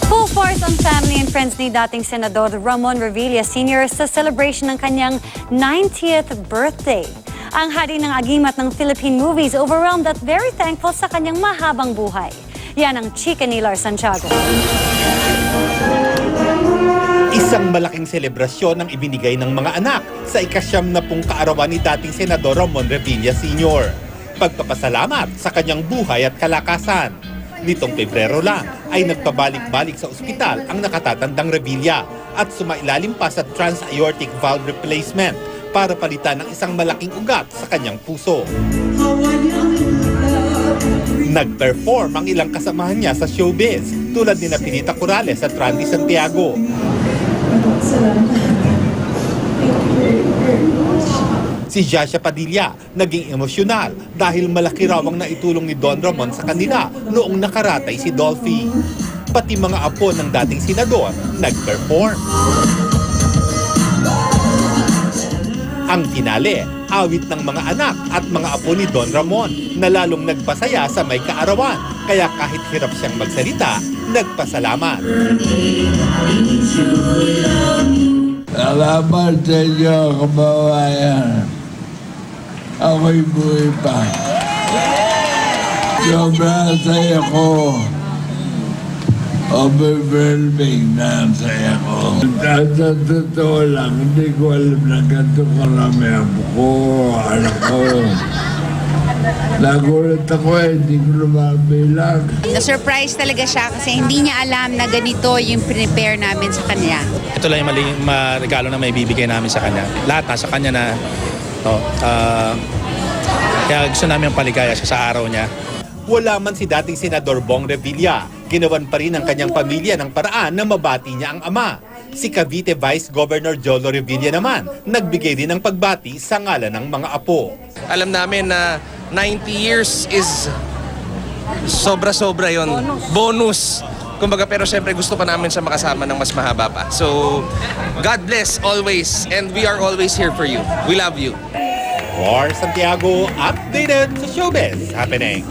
Full force ang family and friends ni dating Senador Ramon Revilla Sr. sa celebration ng kanyang 90th birthday. Ang hari ng agimat ng Philippine movies overwhelmed at very thankful sa kanyang mahabang buhay. Yan ang chika ni Lars Santiago. Isang malaking selebrasyon ang ibinigay ng mga anak sa ika-70 kaarawan ni dating Senador Ramon Revilla Sr. Pagpapasalamat sa kanyang buhay at kalakasan. Nitong Pebrero lang ay nagpabalik-balik sa ospital ang nakatatandang Revilla at sumailalim pa sa trans-aortic valve replacement para palitan ng isang malaking ugat sa kanyang puso. Nag-perform ang ilang kasamahan niya sa showbiz tulad ni Pinita Corrales at Randy Santiago. Si Jasha Padilla naging emosyonal dahil malaki raw ang naitulong ni Don Ramon sa kanila noong nakaratay si Dolphy. Pati mga apo ng dating senador nag-perform. Ang finale, awit ng mga anak at mga apo ni Don Ramon na lalong nagpasaya sa may kaarawan. Kaya kahit hirap siyang magsalita, nagpasalamat. Salamat sa inyo, kababayan. Ako'y buhay pa. Sobrang saya ko. Overwhelming na ang saya ko. Sa totoo lang, hindi ko alam na ganito karami ako ko, anak ko. Nagulat ako hindi ko lumabilang. Na-surprise talaga siya kasi hindi niya alam na ganito yung prepare namin sa kanya. Ito lang yung regalo na may bibigay namin sa kanya. Lahat nasa kanya na. Kaya gusto namin yung paligaya siya sa araw niya. Wala man si dating Senador Bong Revilla, ginawan pa rin ng kanyang pamilya ng paraan na mabati niya ang ama. Si Cavite Vice Governor Jolo Revilla naman, nagbigay din ng pagbati sa ngalan ng mga apo. Alam namin na 90 years is sobra-sobra yon, bonus. Kumbaga, pero syempre gusto pa namin siya makasama ng mas mahaba pa. So, God bless always and we are always here for you. We love you. Lars Santiago, updated sa showbiz happening.